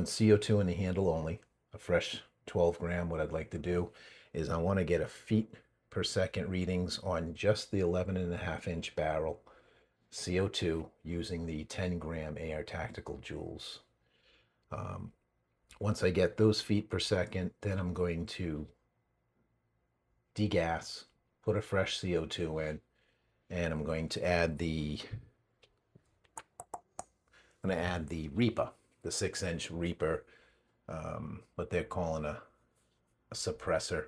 on CO2 in the handle only, a fresh 12 gram. What I'd like to do is I want to get a feet per second readings on just the 11.5-inch barrel CO2 using the 10 gram AR Tactical Joules. Once I get those feet per second, then I'm going to degas, put a fresh CO2 in, and I'm going to add the Reaper, the 6-inch Reaper, what they're calling a suppressor.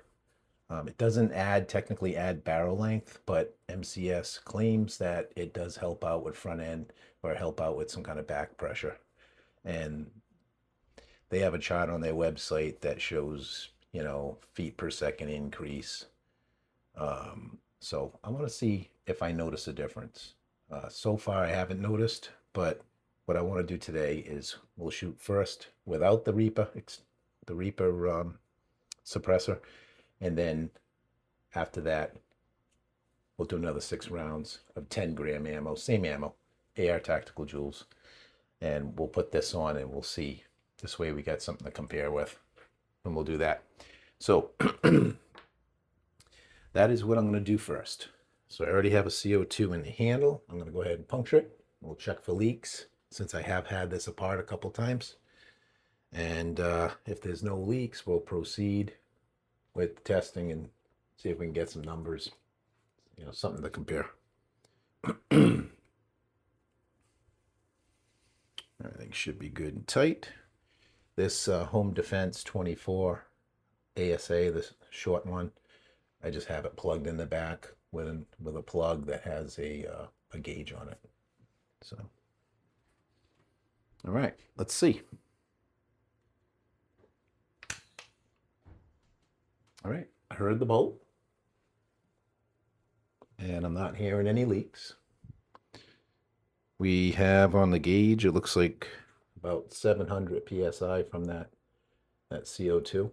It doesn't technically add barrel length, but MCS claims that it does help out with front end or help out with some kind of back pressure. And they have a chart on their website that shows, feet per second increase. So I want to see if I notice a difference. So far I haven't noticed, but what I want to do today is we'll shoot first without the Reaper suppressor, and then after that we'll do another 6 rounds of 10 gram ammo, same ammo, AR Tactical Joules, and we'll put this on and we'll see. This way we got something to compare with, and we'll do that. So that is what I'm going to do first. So I already have a CO2 in the handle. I'm going to go ahead and puncture it. We'll check for leaks, since I have had this apart a couple times. And if there's no leaks, we'll proceed with testing and see if we can get some numbers, something to compare. Everything should be good and tight. This Home Defense 24 ASA, this short one, I just have it plugged in the back with a plug that has a gauge on it. So, all right, let's see. All right, I heard the bolt, and I'm not hearing any leaks. We have on the gauge, it looks like about 700 PSI from that CO2.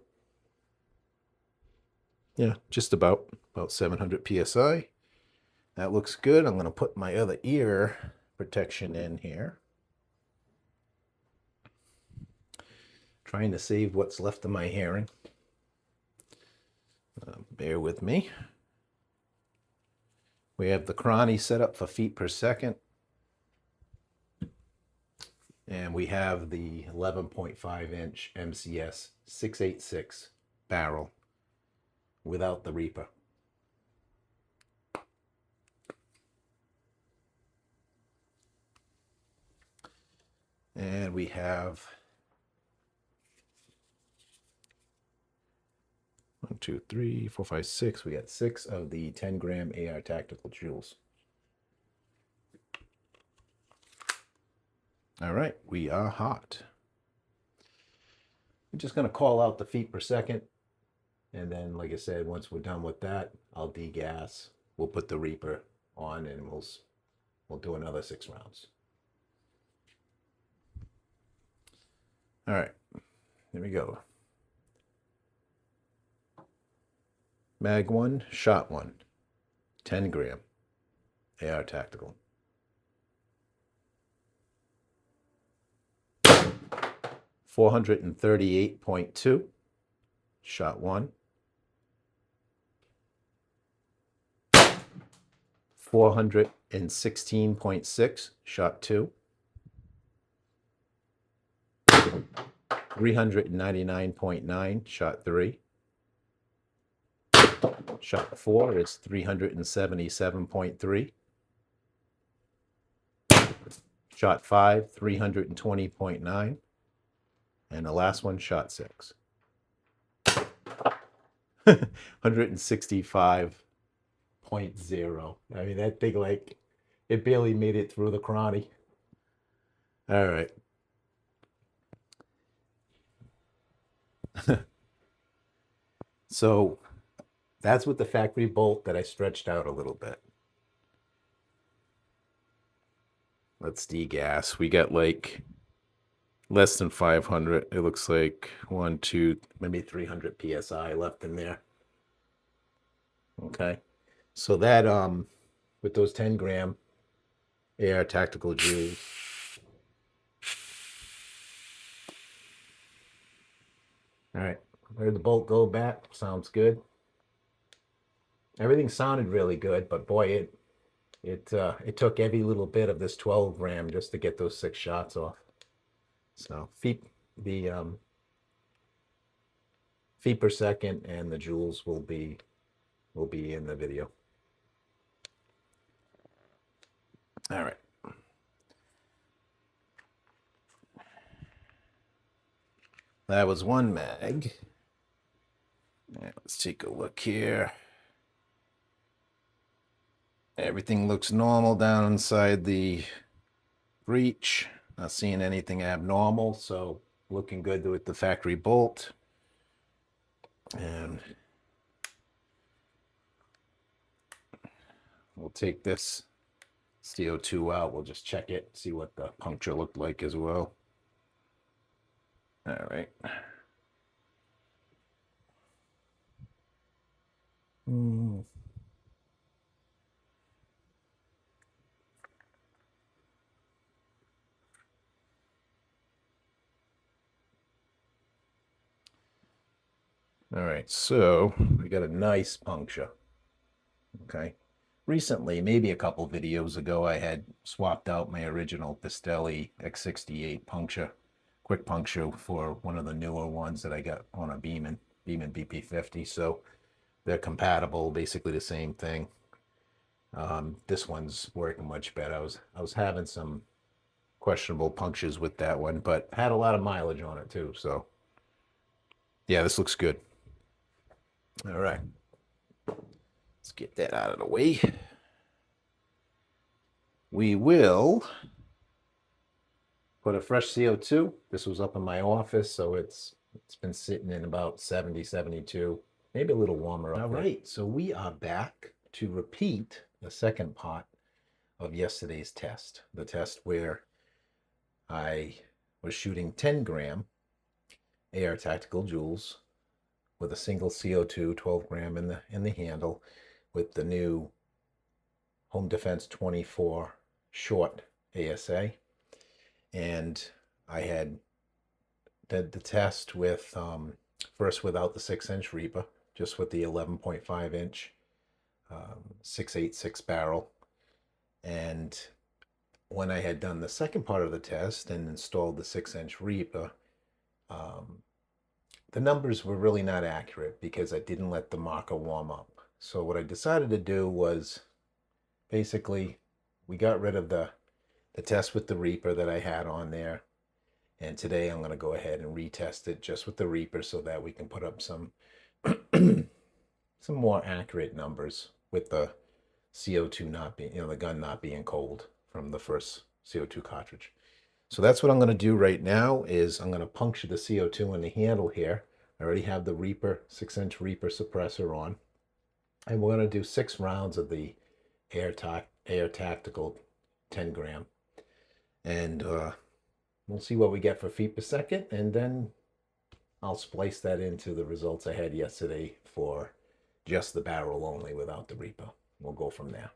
Yeah, just about 700 PSI. That looks good. I'm going to put my other ear protection in here. Trying to save what's left of my hearing. Bear with me. We have the chrony set up for feet per second. And we have the 11.5-inch MCS 686 barrel without the Reaper. And we have 1, 2, 3, 4, 5, 6. We got 6 of the 10 gram AR Tactical Joules. All right, we are hot. I'm just going to call out the feet per second. And then, like I said, once we're done with that, I'll degas. We'll put the Reaper on and we'll do another 6 rounds. All right, here we go. Mag 1, shot 1, 10 gram, AR Tactical. .438.2, shot 1. 416.6, shot 2. 399.9, shot 3. Shot 4 is 377.3. Shot 5, 320.9. And the last one, shot 6. 165.0. I mean, that thing, like, it barely made it through the chrony. All right. So that's with the factory bolt that I stretched out a little bit. Let's degas. We got like less than 500. It looks like 1, 2, maybe 300 PSI left in there. Okay. So that, with those 10 gram AR Tactical Joules, All right, heard the bolt go back. Sounds good. Everything sounded really good, but boy, it took every little bit of this 12 gram just to get those 6 shots off. So the feet per second and the joules will be in the video. All right. That was one mag. Right, let's take a look here. Everything looks normal down inside the breech. Not seeing anything abnormal, so looking good with the factory bolt. And we'll take this CO2 out. We'll just check it, see what the puncture looked like as well. All right. All right, so we got a nice puncture. Okay. Recently, maybe a couple videos ago, I had swapped out my original Pistelle X-68 puncture, quick puncture, for one of the newer ones that I got on a Beeman BP50. So they're compatible, basically the same thing. This one's working much better. I was having some questionable punctures with that one, but had a lot of mileage on it too. So yeah, this looks good. All right, let's get that out of the way. We will put a fresh CO2. This was up in my office, so it's been sitting in about 70, 72, maybe a little warmer. All right, so we are back to repeat the second part of yesterday's test, the test where I was shooting 10 gram AR tactical Joules with a single CO2, 12 gram in the handle, with the new Home Defense 24 short ASA. And I had did the test with first without the 6-inch Reaper, just with the 11.5 inch 6.86 barrel. And when I had done the second part of the test and installed the 6-inch Reaper, the numbers were really not accurate because I didn't let the marker warm up. So what I decided to do was, basically, we got rid of the test with the Reaper that I had on there. And today I'm going to go ahead and retest it just with the Reaper so that we can put up some some more accurate numbers with the CO2 not being, the gun not being cold from the first CO2 cartridge. So that's what I'm going to do right now. Is I'm going to puncture the CO2 in the handle here. I already have the Reaper 6-inch Reaper suppressor on, and we're going to do 6 rounds of the Air Tactical 10 gram, and we'll see what we get for feet per second, and then I'll splice that into the results I had yesterday for just the barrel only without the Reaper. We'll go from there.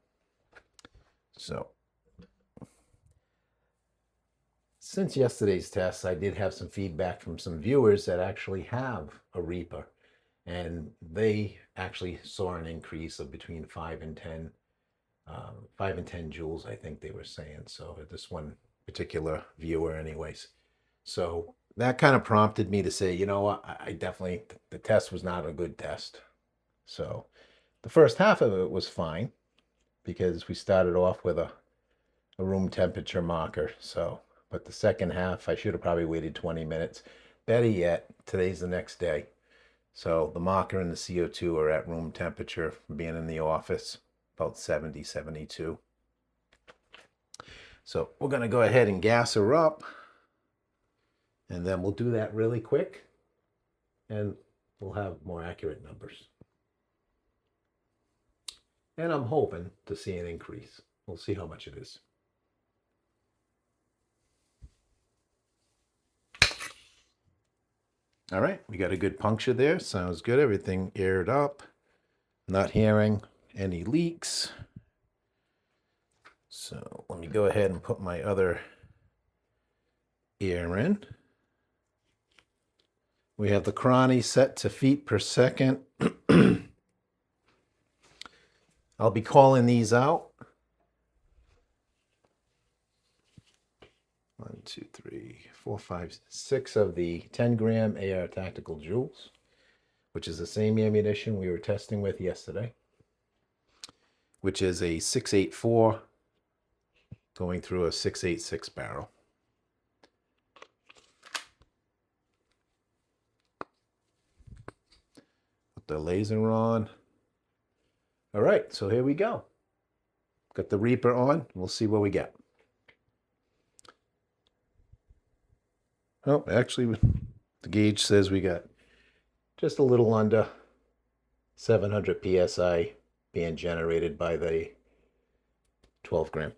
So since yesterday's test, I did have some feedback from some viewers that actually have a Reaper, and they actually saw an increase of between 5 and 10 joules, I think they were saying. So this one particular viewer anyways. So that kind of prompted me to say, you know what, I definitely, the test was not a good test. So the first half of it was fine because we started off with a room temperature marker. So, but the second half, I should have probably waited 20 minutes. Better yet, today's the next day. So the marker and the CO2 are at room temperature from being in the office, about 70, 72. So we're going to go ahead and gas her up, and then we'll do that really quick, and we'll have more accurate numbers. And I'm hoping to see an increase. We'll see how much it is. All right, we got a good puncture there. Sounds good. Everything aired up. Not hearing any leaks. So let me go ahead and put my other ear in. We have the chrony set to feet per second. I'll be calling these out. 1, 2, 3, 4, 5, 6 of the 10-gram AR Tactical Joules, which is the same ammunition we were testing with yesterday, which is a 6.84 going through a 6.86 barrel. Put the laser on. All right, so here we go. Got the Reaper on. We'll see what we get. Oh, actually, the gauge says we got just a little under 700 psi being generated by the 12 gram.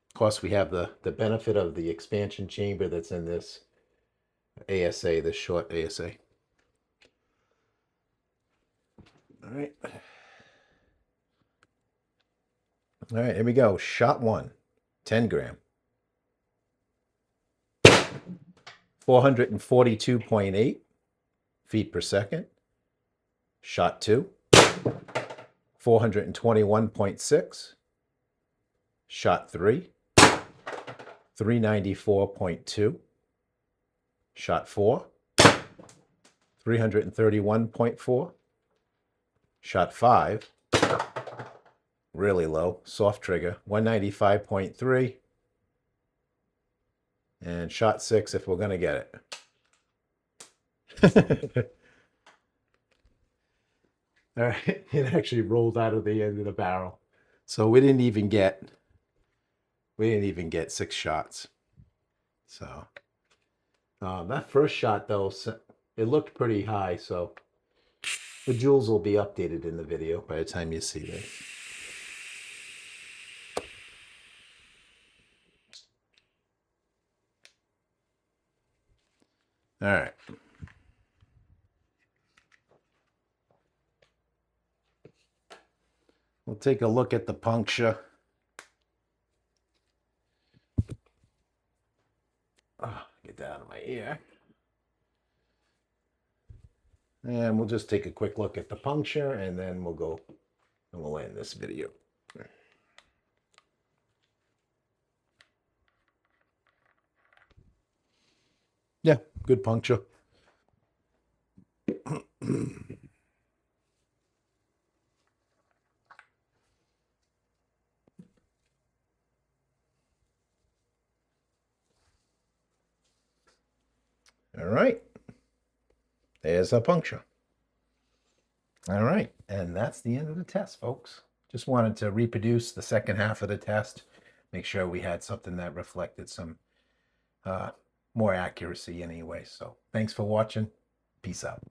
Of course, we have the benefit of the expansion chamber that's in this ASA, this short ASA. All right. All right, here we go. Shot 1, 10 gram. 442.8 feet per second. Shot 2, 421.6. Shot 3, 394.2. Shot 4, 331.4. Shot 5, really low, soft trigger, 195.3. And shot 6 if we're going to get it. All right, it actually rolled out of the end of the barrel. So we didn't even get 6 shots. So that first shot though, it looked pretty high, so the Joules will be updated in the video by the time you see this. All right. We'll take a look at the puncture. Oh, get that out of my ear. And we'll just take a quick look at the puncture, and then we'll go and we'll end this video. Yeah, good puncture. All right. There's a puncture. All right. And that's the end of the test, folks. Just wanted to reproduce the second half of the test. Make sure we had something that reflected some more accuracy anyway. So thanks for watching. Peace out.